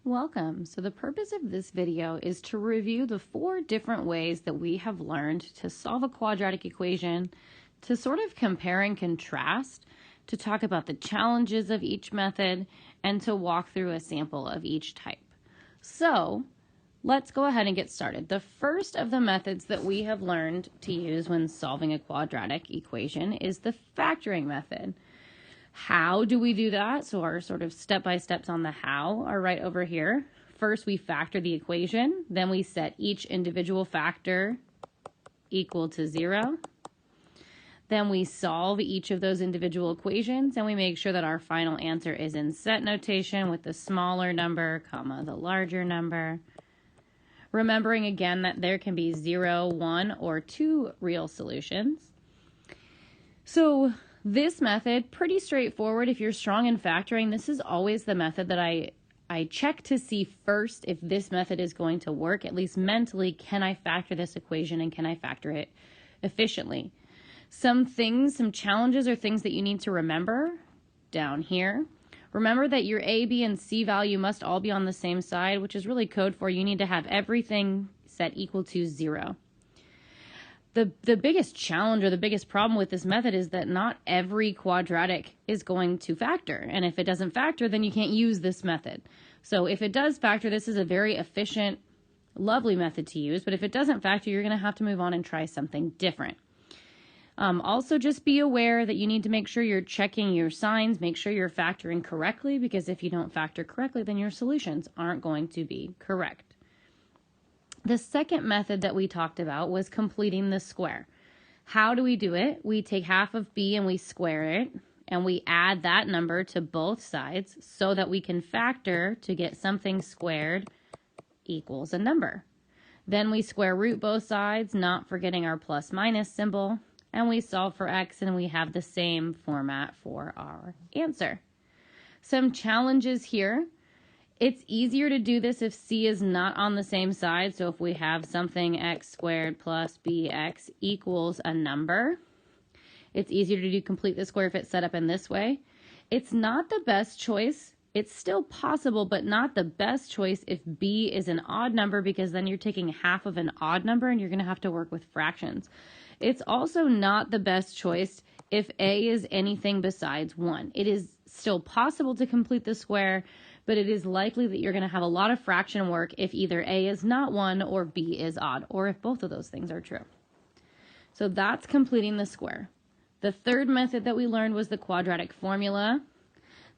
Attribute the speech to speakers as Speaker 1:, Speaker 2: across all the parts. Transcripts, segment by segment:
Speaker 1: Welcome. So the purpose of this video is to review the 4 different ways that we have learned to solve a quadratic equation, to sort of compare and contrast, to talk about the challenges of each method, and to walk through a sample of each type. So let's go ahead and get started. The first of the methods that we have learned to use when solving a quadratic equation is the factoring method. How do we do that? So our sort of step-by-steps on the how are right over here. First, we factor the equation. Then we set each individual factor equal to 0. Then we solve each of those individual equations, and we make sure that our final answer is in set notation with the smaller number, comma, the larger number. Remembering again that there can be 0, 1, or 2 real solutions. So this method, pretty straightforward. If you're strong in factoring, this is always the method that I check to see first if this method is going to work, at least mentally. Can I factor this equation and can I factor it efficiently? Some challenges or things that you need to remember down here. Remember that your A, B, and C value must all be on the same side, which is really code for you need to have everything set equal to 0. The biggest challenge or the biggest problem with this method is that not every quadratic is going to factor. And if it doesn't factor, then you can't use this method. So if it does factor, this is a very efficient, lovely method to use. But if it doesn't factor, you're going to have to move on and try something different. Also, just be aware that you need to make sure you're checking your signs, make sure you're factoring correctly, because if you don't factor correctly, then your solutions aren't going to be correct. The second method that we talked about was completing the square. How do we do it? We take half of b and we square it, and we add that number to both sides so that we can factor to get something squared equals a number. Then we square root both sides, not forgetting our plus minus symbol, and we solve for x, and we have the same format for our answer. Some challenges here. It's easier to do this if c is not on the same side. So if we have something x squared plus bx equals a number, it's easier to do complete the square if it's set up in this way. It's not the best choice. It's still possible, but not the best choice if b is an odd number, because then you're taking half of an odd number and you're going to have to work with fractions. It's also not the best choice if a is anything besides 1. It is still possible to complete the square, but it is likely that you're going to have a lot of fraction work if either a is not 1 or b is odd, or if both of those things are true. So that's completing the square. The third method that we learned was the quadratic formula.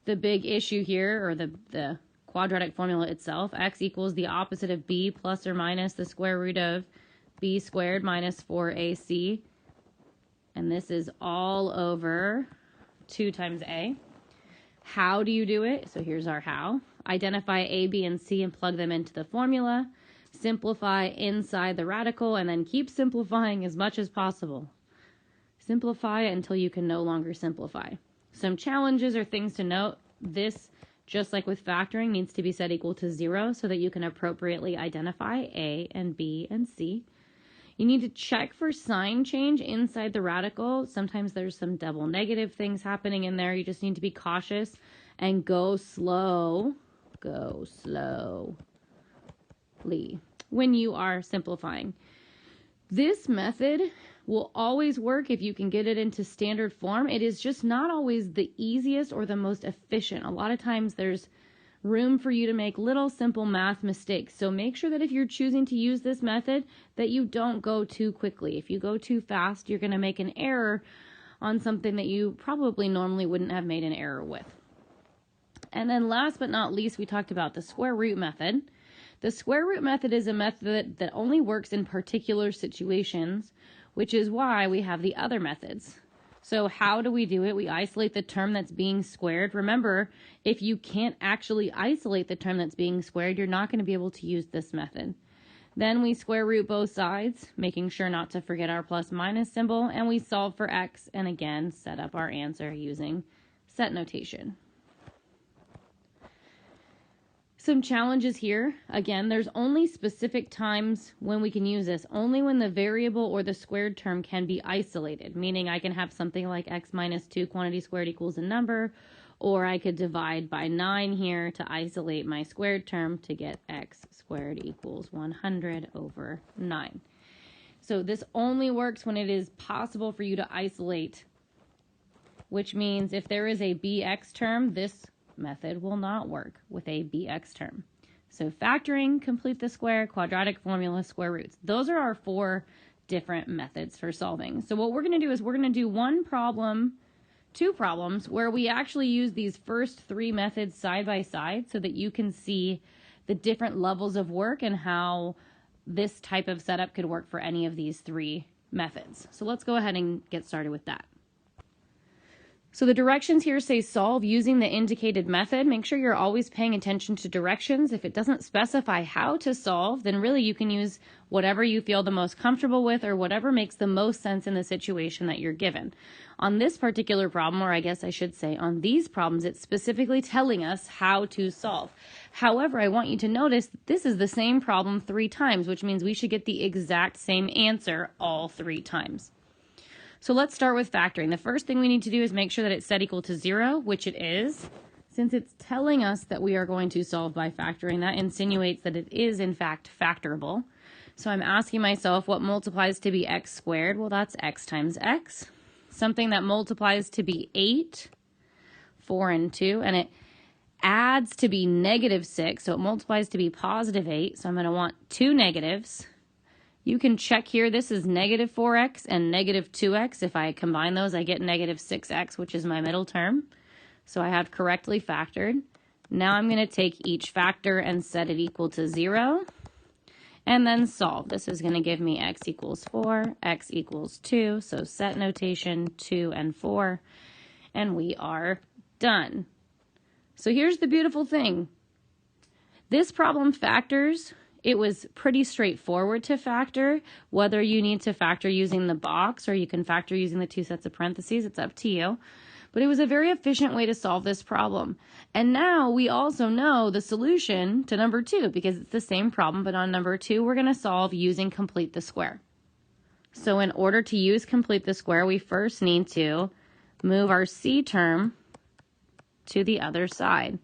Speaker 1: The big issue here, or the quadratic formula itself, x equals the opposite of b plus or minus the square root of b squared minus 4ac. And this is all over 2 times a. How do you do it? So here's our how. Identify a, b, and c and plug them into the formula. Simplify inside the radical, and then keep simplifying as much as possible. Simplify until you can no longer simplify. Some challenges or things to note. This, just like with factoring, needs to be set equal to 0 so that you can appropriately identify a and b and c. You need to check for sign change inside the radical. Sometimes there's some double negative things happening in there. You just need to be cautious and go slowly when you are simplifying. This method will always work if you can get it into standard form. It is just not always the easiest or the most efficient. A lot of times there's room for you to make little simple math mistakes. So make sure that if you're choosing to use this method, that you don't go too quickly. If you go too fast, you're going to make an error on something that you probably normally wouldn't have made an error with. And then last but not least, we talked about the square root method. The square root method is a method that only works in particular situations, which is why we have the other methods. So how do we do it? We isolate the term that's being squared. Remember, if you can't actually isolate the term that's being squared, you're not going to be able to use this method. Then we square root both sides, making sure not to forget our plus minus symbol, and we solve for x, and again, set up our answer using set notation. Some challenges here. Again, there's only specific times when we can use this, only when the variable or the squared term can be isolated, meaning I can have something like x minus 2 quantity squared equals a number, or I could divide by 9 here to isolate my squared term to get x squared equals 100 over 9. So this only works when it is possible for you to isolate, which means if there is a bx term, this method will not work with a bx term. So factoring, complete the square, quadratic formula, square roots. Those are our 4 different methods for solving. So what we're going to do is we're going to do 2 problems where we actually use these first 3 methods side by side so that you can see the different levels of work and how this type of setup could work for any of these 3 methods. So let's go ahead and get started with that. So the directions here say solve using the indicated method. Make sure you're always paying attention to directions. If it doesn't specify how to solve, then really you can use whatever you feel the most comfortable with or whatever makes the most sense in the situation that you're given. On this particular problem, or I guess I should say on these problems, it's specifically telling us how to solve. However, I want you to notice that this is the same problem 3 times, which means we should get the exact same answer all 3 times. So let's start with factoring. The first thing we need to do is make sure that it's set equal to 0, which it is. Since it's telling us that we are going to solve by factoring, that insinuates that it is in fact factorable. So I'm asking myself what multiplies to be x squared? Well, that's x times x. Something that multiplies to be 8, 4 and 2, and it adds to be negative 6, so it multiplies to be positive 8. So I'm going to want 2 negatives. You can check here, this is negative 4x and negative 2x. If I combine those, I get negative 6x, which is my middle term. So I have correctly factored. Now I'm going to take each factor and set it equal to 0, and then solve. This is going to give me x equals 4, x equals 2, so set notation 2 and 4, and we are done. So here's the beautiful thing. This problem factors. It was pretty straightforward to factor. Whether you need to factor using the box or you can factor using the 2 sets of parentheses, it's up to you. But it was a very efficient way to solve this problem. And now we also know the solution to number 2 because it's the same problem, but on number 2 we're going to solve using complete the square. So in order to use complete the square, we first need to move our c term to the other side.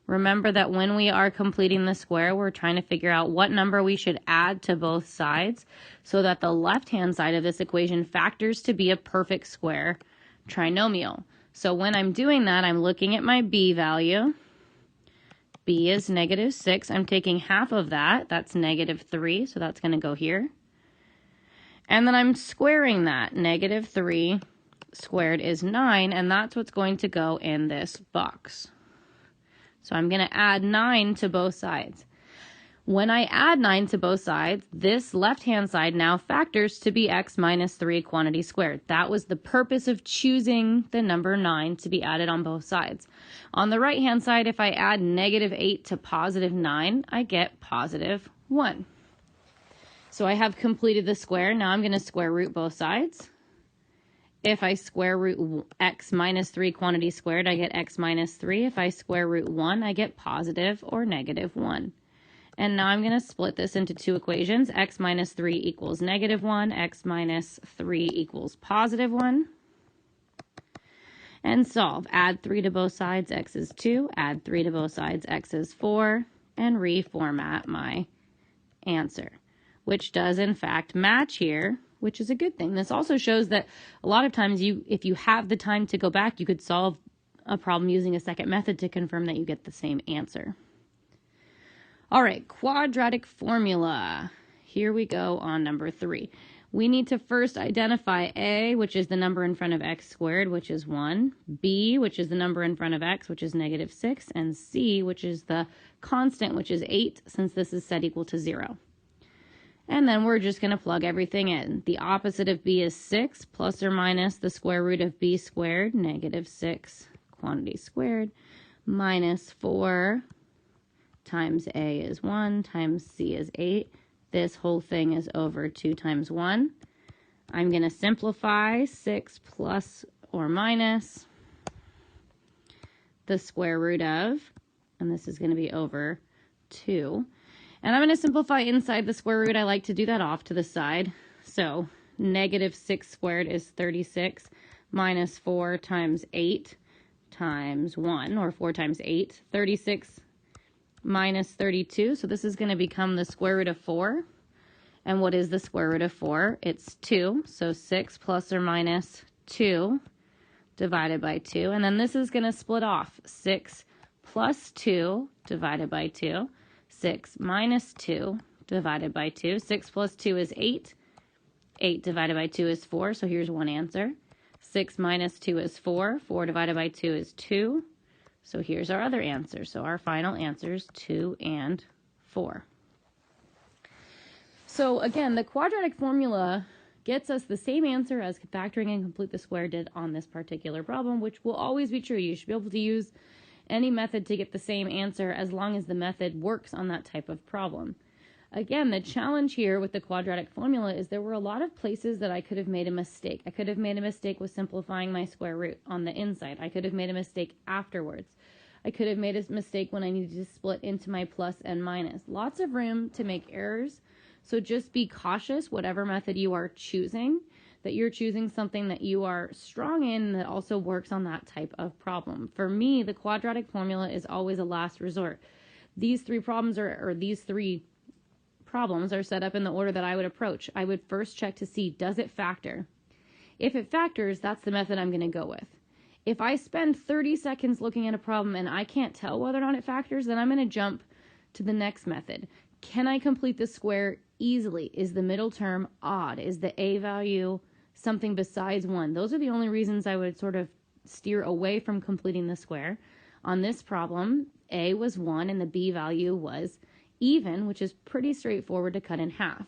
Speaker 1: Remember that when we are completing the square, we're trying to figure out what number we should add to both sides so that the left-hand side of this equation factors to be a perfect square trinomial. So when I'm doing that, I'm looking at my b value. B is negative 6. I'm taking half of that. That's negative 3, so that's going to go here. And then I'm squaring that. Negative 3 squared is 9, and that's what's going to go in this box. So I'm going to add 9 to both sides. When I add 9 to both sides, this left-hand side now factors to be x minus 3 quantity squared. That was the purpose of choosing the number 9 to be added on both sides. On the right-hand side, if I add negative 8 to positive 9, I get positive 1. So I have completed the square. Now I'm going to square root both sides. If I square root x minus 3 quantity squared, I get x minus 3. If I square root 1, I get positive or negative 1. And now I'm going to split this into 2 equations. X minus 3 equals negative 1. X minus 3 equals positive 1. And solve. Add 3 to both sides, x is 2. Add 3 to both sides, x is 4. And reformat my answer, which does in fact match here, which is a good thing. This also shows that a lot of times if you have the time to go back, you could solve a problem using a second method to confirm that you get the same answer. All right, quadratic formula. Here we go on number 3. We need to first identify a, which is the number in front of x squared, which is 1, b, which is the number in front of x, which is negative 6, and c, which is the constant, which is 8, since this is set equal to 0. And then we're just going to plug everything in. The opposite of b is 6, plus or minus the square root of b squared, negative 6 quantity squared, minus 4 times a is 1 times c is 8. This whole thing is over 2 times 1. I'm going to simplify 6 plus or minus the square root of, and this is going to be over 2. And I'm going to simplify inside the square root. I like to do that off to the side. So negative 6 squared is 36 minus 4 times 8. times 1, or 4 times 8. 36 minus 32. So this is going to become the square root of 4. And what is the square root of 4? It's 2. So 6 plus or minus 2 divided by 2. And then this is going to split off. 6 plus 2 divided by 2. 6 minus 2 divided by 2. 6 plus 2 is 8. 8 divided by 2 is 4. So here's one answer. 6 minus 2 is 4. 4 divided by 2 is 2. So here's our other answer. So our final answers 2 and 4. So again, the quadratic formula gets us the same answer as factoring and complete the square did on this particular problem, which will always be true. You should be able to use any method to get the same answer as long as the method works on that type of problem. Again, the challenge here with the quadratic formula is there were a lot of places that I could have made a mistake. I could have made a mistake with simplifying my square root on the inside. I could have made a mistake afterwards. I could have made a mistake when I needed to split into my plus and minus. Lots of room to make errors. So just be cautious, whatever method you are choosing, that you're choosing something that you are strong in that also works on that type of problem. For me, the quadratic formula is always a last resort. These three problems are set up in the order that I would approach. I would first check to see, does it factor? If it factors, that's the method I'm going to go with. If I spend 30 seconds looking at a problem and I can't tell whether or not it factors, then I'm going to jump to the next method. Can I complete the square easily? Is the middle term odd? Is the a value something besides 1? Those are the only reasons I would sort of steer away from completing the square. On this problem, a was 1 and the b value was even, which is pretty straightforward to cut in half.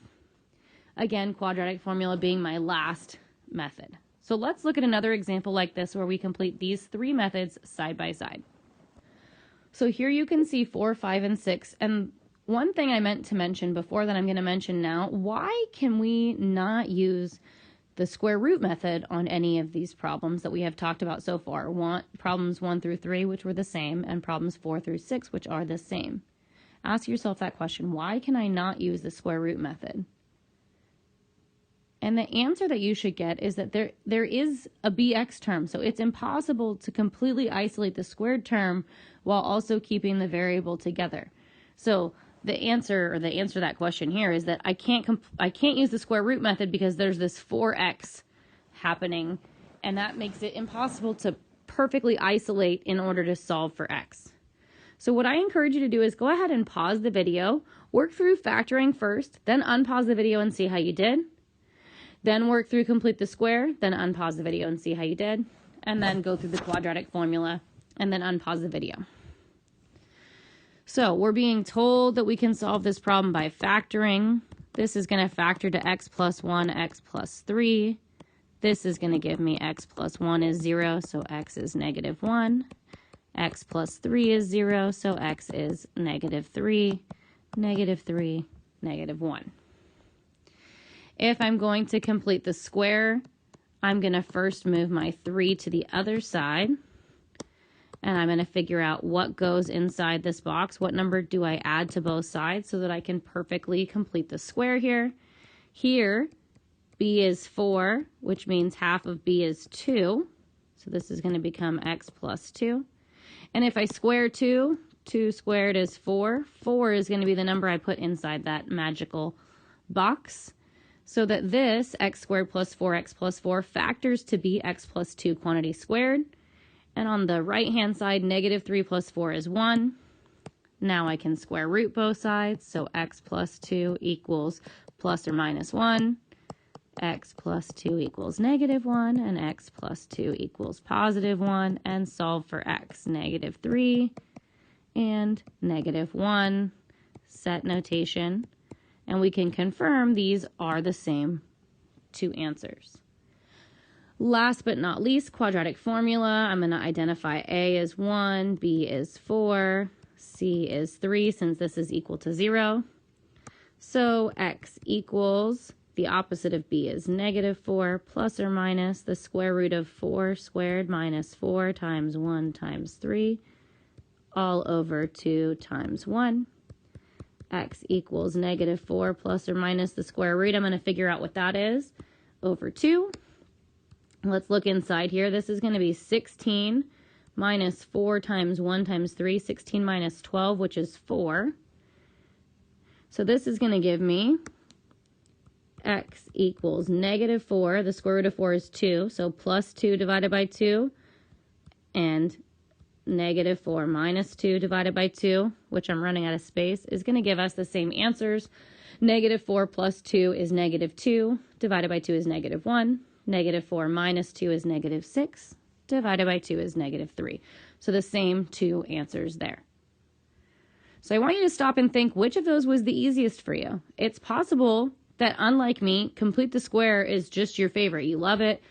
Speaker 1: Again, quadratic formula being my last method. So let's look at another example like this where we complete these three methods side by side. So here you can see 4, 5, and 6. And one thing I meant to mention before that I'm going to mention now, why can we not use the square root method on any of these problems that we have talked about so far? Problems 1 through 3, which were the same, and problems 4 through 6, which are the same. Ask yourself that question. Why can I not use the square root method? And the answer that you should get is that there is a bx term. So it's impossible to completely isolate the squared term while also keeping the variable together. So the answer to that question here is that I can't use the square root method because there's this 4x happening, and that makes it impossible to perfectly isolate in order to solve for x. So what I encourage you to do is go ahead and pause the video, work through factoring first, then unpause the video and see how you did. Then work through complete the square, then unpause the video and see how you did. And then go through the quadratic formula and then unpause the video. So we're being told that we can solve this problem by factoring. This is going to factor to x plus 1, x plus 3. This is going to give me x plus 1 is 0, so x is negative 1. X plus 3 is 0, so x is negative 3, negative 3, negative 1. If I'm going to complete the square, I'm going to first move my 3 to the other side, and I'm going to figure out what goes inside this box. What number do I add to both sides so that I can perfectly complete the square here? Here, b is 4, which means half of b is 2. So this is going to become x plus 2. And if I square 2, 2 squared is 4. 4 is going to be the number I put inside that magical box. So that this x squared plus 4x plus 4 factors to be x plus 2 quantity squared. And on the right-hand side, negative 3 plus 4 is 1. Now I can square root both sides. So x plus 2 equals plus or minus 1. X plus 2 equals negative 1, and x plus 2 equals positive 1, and solve for x, negative 3 and negative 1, set notation, and we can confirm these are the same two answers. Last but not least, quadratic formula. I'm going to identify a as 1, b is 4, c is 3, since this is equal to 0. So x equals, the opposite of b is negative 4 plus or minus the square root of 4 squared minus 4 times 1 times 3 all over 2 times 1. X equals negative 4 plus or minus the square root. I'm going to figure out what that is. Over 2. Let's look inside here. This is going to be 16 minus 4 times 1 times 3, 16 minus 12, which is 4. So this is going to give me x equals negative 4. The square root of 4 is 2, so plus 2 divided by 2, and negative 4 minus 2 divided by 2, which I'm running out of space, is going to give us the same answers. Negative 4 plus 2 is negative 2, divided by 2 is negative 1. Negative 4 minus 2 is negative 6, divided by 2 is negative 3. So the same two answers there. So I want you to stop and think which of those was the easiest for you. It's possible that, unlike me, complete the square is just your favorite. You love it.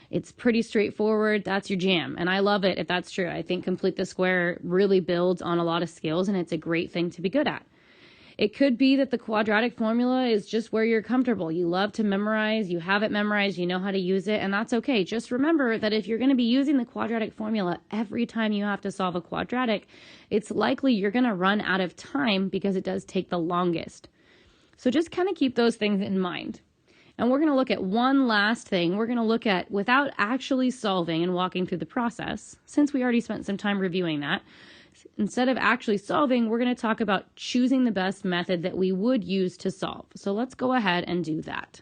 Speaker 1: It's pretty straightforward. That's your jam. And I love it if that's true. I think complete the square really builds on a lot of skills, and it's a great thing to be good at. It could be that the quadratic formula is just where you're comfortable. You love to memorize, you have it memorized, you know how to use it, and that's okay. Just remember that if you're going to be using the quadratic formula every time you have to solve a quadratic, it's likely you're going to run out of time because it does take the longest. So just kind of keep those things in mind. And we're going to look at one last thing. We're going to look at, without actually solving and walking through the process, since we already spent some time reviewing that, instead of actually solving, we're going to talk about choosing the best method that we would use to solve. So let's go ahead and do that.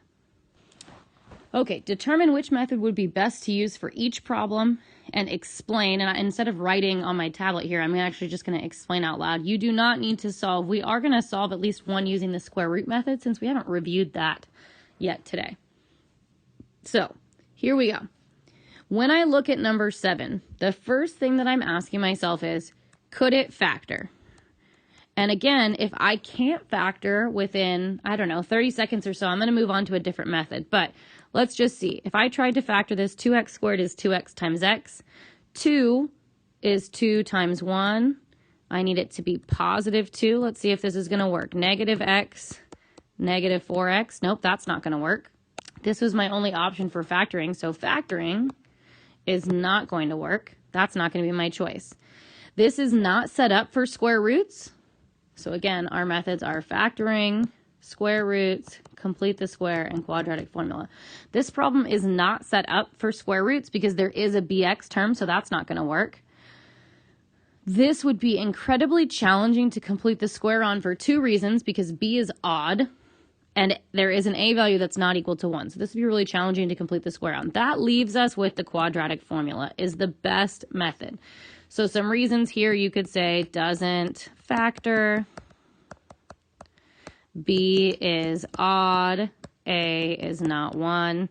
Speaker 1: Okay, determine which method would be best to use for each problem and explain. And instead of writing on my tablet here, I'm actually just going to explain out loud. You do not need to solve. We are going to solve at least one using the square root method since we haven't reviewed that yet today. So here we go. When I look at number 7, the first thing that I'm asking myself is, could it factor? And again, if I can't factor within, 30 seconds or so, I'm going to move on to a different method. But let's just see. If I tried to factor this, 2x squared is 2x times x. 2 is 2 times 1. I need it to be positive 2. Let's see if this is going to work. Negative x, negative 4x. Nope, that's not going to work. This was my only option for factoring, so factoring is not going to work. That's not going to be my choice. This is not set up for square roots. So again, our methods are factoring, square roots, complete the square, and quadratic formula. This problem is not set up for square roots because there is a bx term, so that's not going to work. This would be incredibly challenging to complete the square on for two reasons, because b is odd, and there is an a value that's not equal to 1. So this would be really challenging to complete the square on. That leaves us with the quadratic formula is the best method. So some reasons here, you could say doesn't factor, b is odd, a is not 1,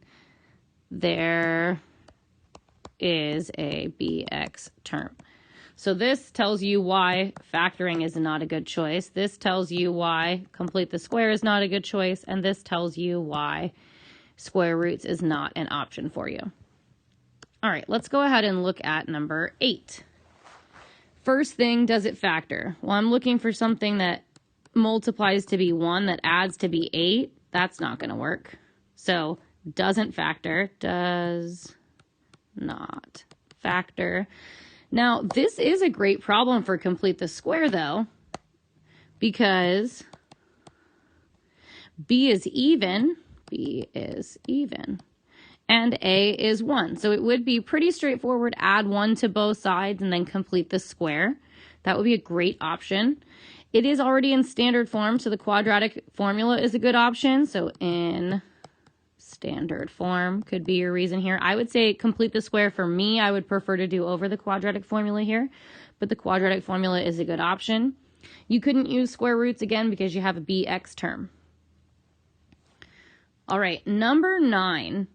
Speaker 1: there is a bx term. So this tells you why factoring is not a good choice. This tells you why complete the square is not a good choice. And this tells you why square roots is not an option for you. All right, let's go ahead and look at number 8. First thing, does it factor? Well, I'm looking for something that multiplies to be 1, that adds to be 8. That's not going to work. So doesn't factor, does not factor. Now, this is a great problem for complete the square, though, because b is even, and a is 1. So it would be pretty straightforward, add 1 to both sides and then complete the square. That would be a great option. It is already in standard form, so the quadratic formula is a good option. So in standard form could be your reason here. I would say complete the square for me. I would prefer to do over the quadratic formula here, but the quadratic formula is a good option. You couldn't use square roots again because you have a bx term. All right, number 9.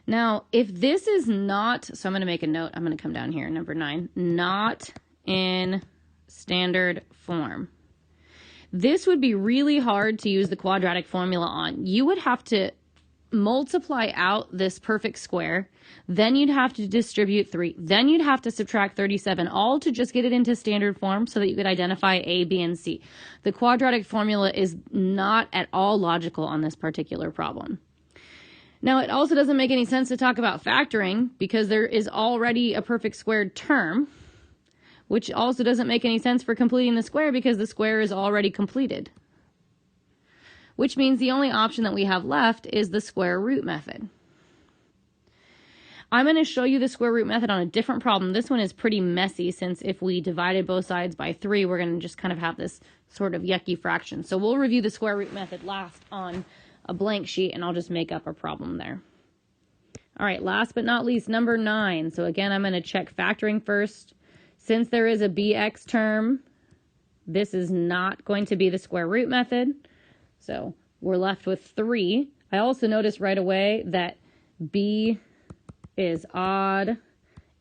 Speaker 1: Now, if this is not, so I'm going to make a note. I'm going to come down here. Number 9, not in standard form. This would be really hard to use the quadratic formula on. You would have to multiply out this perfect square, then you'd have to distribute 3, then you'd have to subtract 37, all to just get it into standard form so that you could identify A, B, and C. The quadratic formula is not at all logical on this particular problem. Now, it also doesn't make any sense to talk about factoring because there is already a perfect squared term, which also doesn't make any sense for completing the square because the square is already completed. Which means the only option that we have left is the square root method. I'm going to show you the square root method on a different problem. This one is pretty messy since if we divided both sides by 3, we're going to just kind of have this sort of yucky fraction. So we'll review the square root method last on a blank sheet, and I'll just make up a problem there. All right, last but not least, number 9. So again, I'm going to check factoring first. Since there is a bx term, this is not going to be the square root method. So we're left with 3. I also noticed right away that b is odd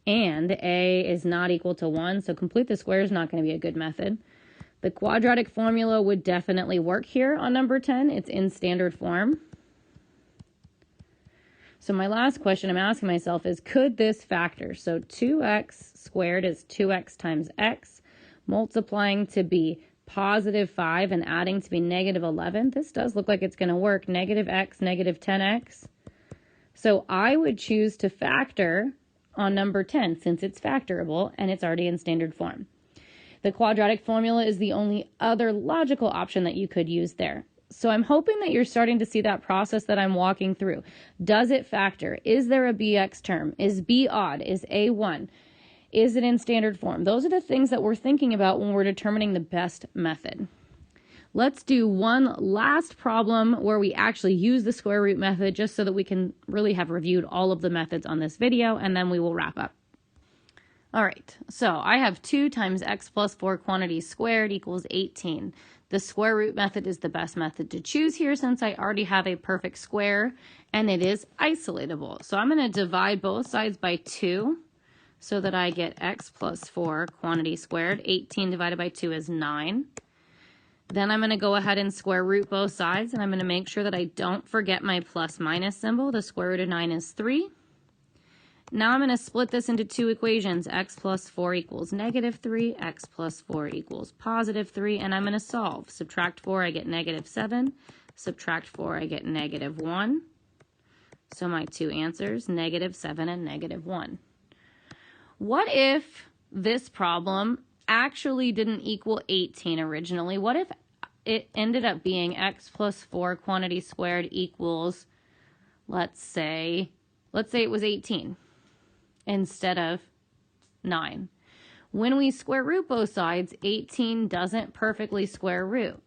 Speaker 1: and a is not equal to 1. So complete the square is not going to be a good method. The quadratic formula would definitely work here on number 10. It's in standard form. So my last question I'm asking myself is, could this factor? So 2x squared is 2x times x, multiplying to be positive 5 and adding to be negative 11. This does look like it's going to work. Negative x, negative 10x. So I would choose to factor on number 10 since it's factorable and it's already in standard form. The quadratic formula is the only other logical option that you could use there. So I'm hoping that you're starting to see that process that I'm walking through. Does it factor? Is there a bx term? Is b odd? Is a 1? Is it in standard form? Those are the things that we're thinking about when we're determining the best method. Let's do one last problem where we actually use the square root method just so that we can really have reviewed all of the methods on this video, and then we will wrap up. All right, so I have 2 times x plus 4 quantities squared equals 18. The square root method is the best method to choose here since I already have a perfect square and it is isolatable. So I'm going to divide both sides by 2 so that I get x plus 4 quantity squared. 18 divided by 2 is 9. Then I'm going to go ahead and square root both sides, and I'm going to make sure that I don't forget my plus minus symbol. The square root of 9 is 3. Now I'm going to split this into 2 equations. X plus 4 equals negative 3. X plus 4 equals positive 3. And I'm going to solve. Subtract 4, I get negative 7. Subtract 4, I get negative 1. So my 2 answers, negative 7 and negative 1. What if this problem actually didn't equal 18 originally? What if it ended up being x plus 4 quantity squared equals, let's say it was 18 instead of 9. When we square root both sides, 18 doesn't perfectly square root.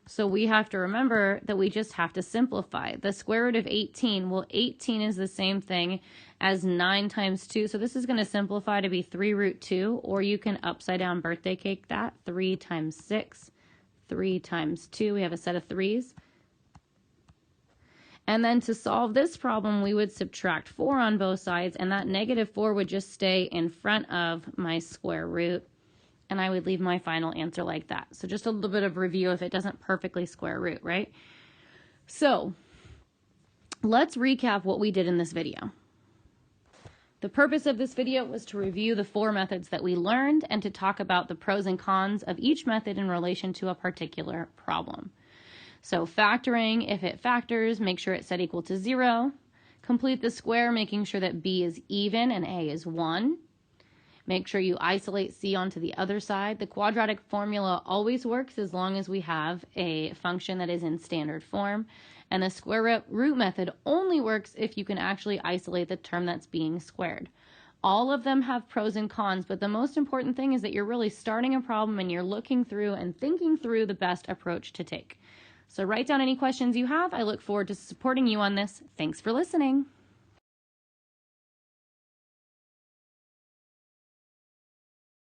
Speaker 1: So we have to remember that we just have to simplify. The square root of 18, well, 18 is the same thing as 9 times 2. So this is going to simplify to be 3 root 2, or you can upside down birthday cake that. 3 times 6, 3 times 2. We have a set of 3's. And then to solve this problem, we would subtract 4 on both sides, and that negative 4 would just stay in front of my square root, and I would leave my final answer like that. So just a little bit of review if it doesn't perfectly square root, right? So let's recap what we did in this video. The purpose of this video was to review the 4 methods that we learned and to talk about the pros and cons of each method in relation to a particular problem. So factoring, if it factors, make sure it's set equal to 0. Complete the square, making sure that b is even and a is 1. Make sure you isolate c onto the other side. The quadratic formula always works as long as we have a function that is in standard form. And the square root method only works if you can actually isolate the term that's being squared. All of them have pros and cons, but the most important thing is that you're really starting a problem and you're looking through and thinking through the best approach to take. So write down any questions you have. I look forward to supporting you on this. Thanks for listening.